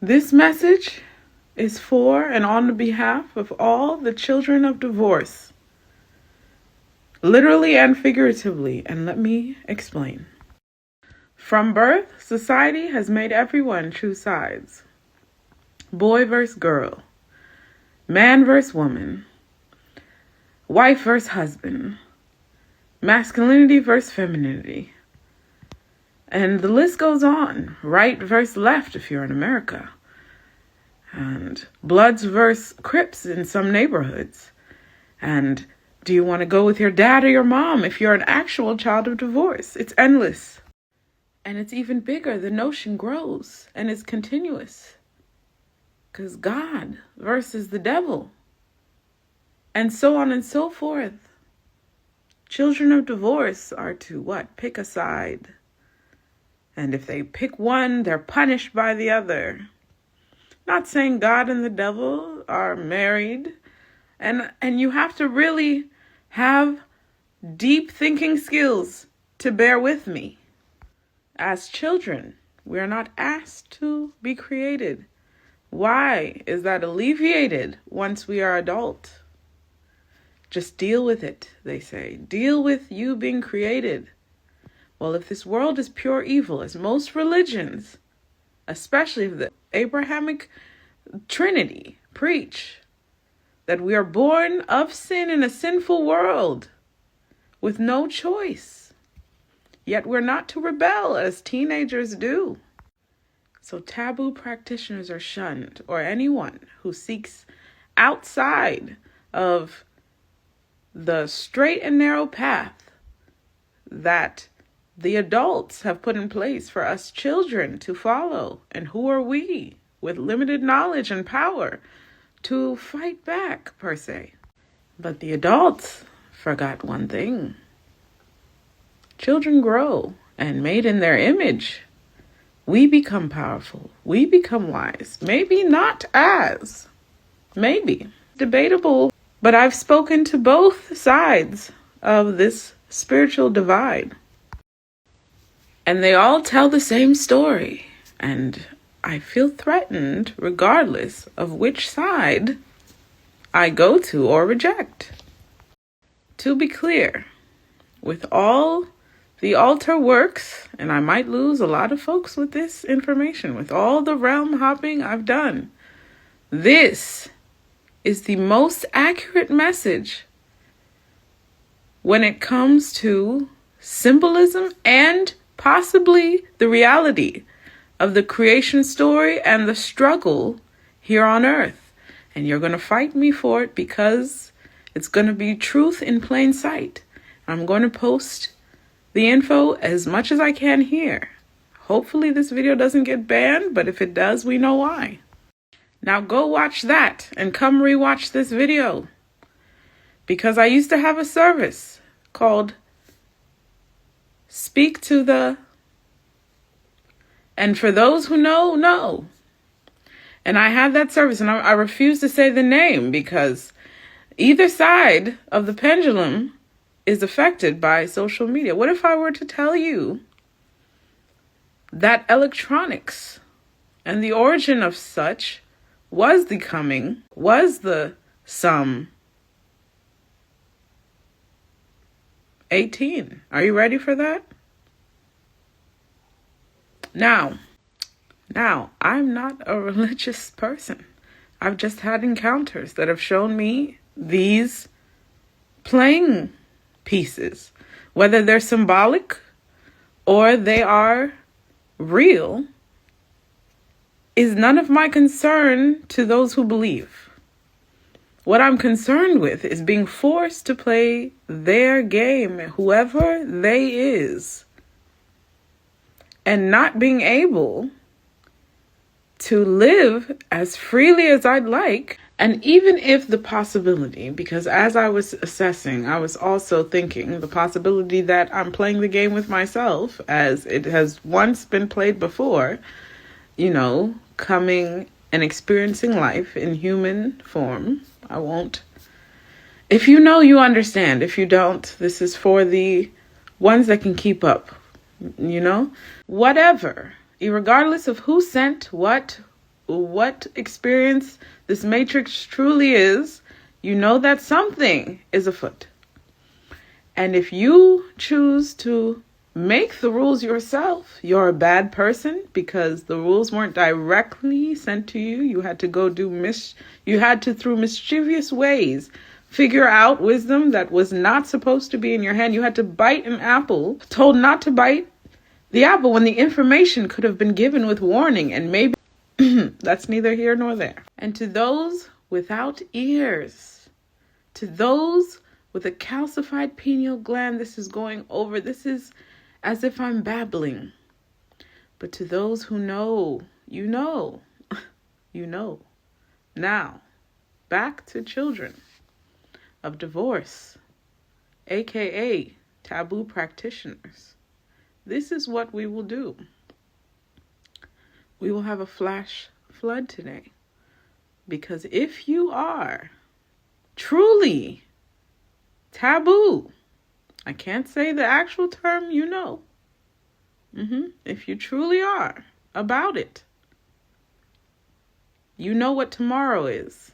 This message is for and on the behalf of all the children of divorce, literally and figuratively, and let me explain. From birth, society has made everyone choose sides. Boy versus girl, man versus woman, wife versus husband, masculinity versus femininity. And the list goes on. Right versus left if you're in America. And Bloods versus Crips in some neighborhoods. And do you want to go with your dad or your mom if you're an actual child of divorce? It's endless. And it's even bigger. The notion grows and it's continuous. Because God versus the devil. And so on and so forth. Children of divorce are to what? Pick a side. And if they pick one, they're punished by the other. Not saying God and the devil are married. And you have to really have deep thinking skills to bear with me. As children, we are not asked to be created. Why is that alleviated once we are adult? Just deal with it, they say. Deal with you being created. Well, if this world is pure evil, as most religions, especially the Abrahamic Trinity, preach, that we are born of sin in a sinful world with no choice, yet we're not to rebel as teenagers do. So taboo practitioners are shunned, or anyone who seeks outside of the straight and narrow path that the adults have put in place for us children to follow. And who are we with limited knowledge and power to fight back, per se? But the adults forgot one thing. Children grow, and made in their image, we become powerful. We become wise. Maybe not as. Maybe. Debatable. But I've spoken to both sides of this spiritual divide. And they all tell the same story. And I feel threatened regardless of which side I go to or reject. To be clear, with all the altar works, and I might lose a lot of folks with this information, with all the realm hopping I've done, this is the most accurate message when it comes to symbolism and possibly the reality of the creation story and the struggle here on earth. And you're going to fight me for it because it's going to be truth in plain sight. I'm going to post the info as much as I can here. Hopefully this video doesn't get banned, but if it does, we know why. Now go watch that and come rewatch this video. Because I used to have a service called Speak to the... And for those who know. And I had that service, and I refuse to say the name because either side of the pendulum is affected by social media. What if I were to tell you that electronics and the origin of such was the sum 18? Are you ready for that? Now, I'm not a religious person. I've just had encounters that have shown me these playing pieces, whether they're symbolic or they are real, is none of my concern to those who believe. What I'm concerned with is being forced to play their game, whoever they is, and not being able to live as freely as I'd like. And even if the possibility, because as I was assessing, I was also thinking the possibility that I'm playing the game with myself, as it has once been played before, coming and experiencing life in human form. I won't. If you know, you understand. If you don't, this is for the ones that can keep up, Whatever, regardless of who sent what what experience this matrix truly is, you know that something is afoot. And if you choose to make the rules yourself, you're a bad person because the rules weren't directly sent to you. You had to go through mischievous ways, figure out wisdom that was not supposed to be in your hand. You had to bite an apple, told not to bite the apple when the information could have been given with warning, and maybe that's neither here nor there. And to those without ears, to those with a calcified pineal gland, this is going over. This is as if I'm babbling. But to those who know, you know, you know. Now, back to children of divorce, aka taboo practitioners. This is what we will do. We will have a flash flood today. Because if you are truly taboo, I can't say the actual term, you know. If you truly are about it, you know what tomorrow is.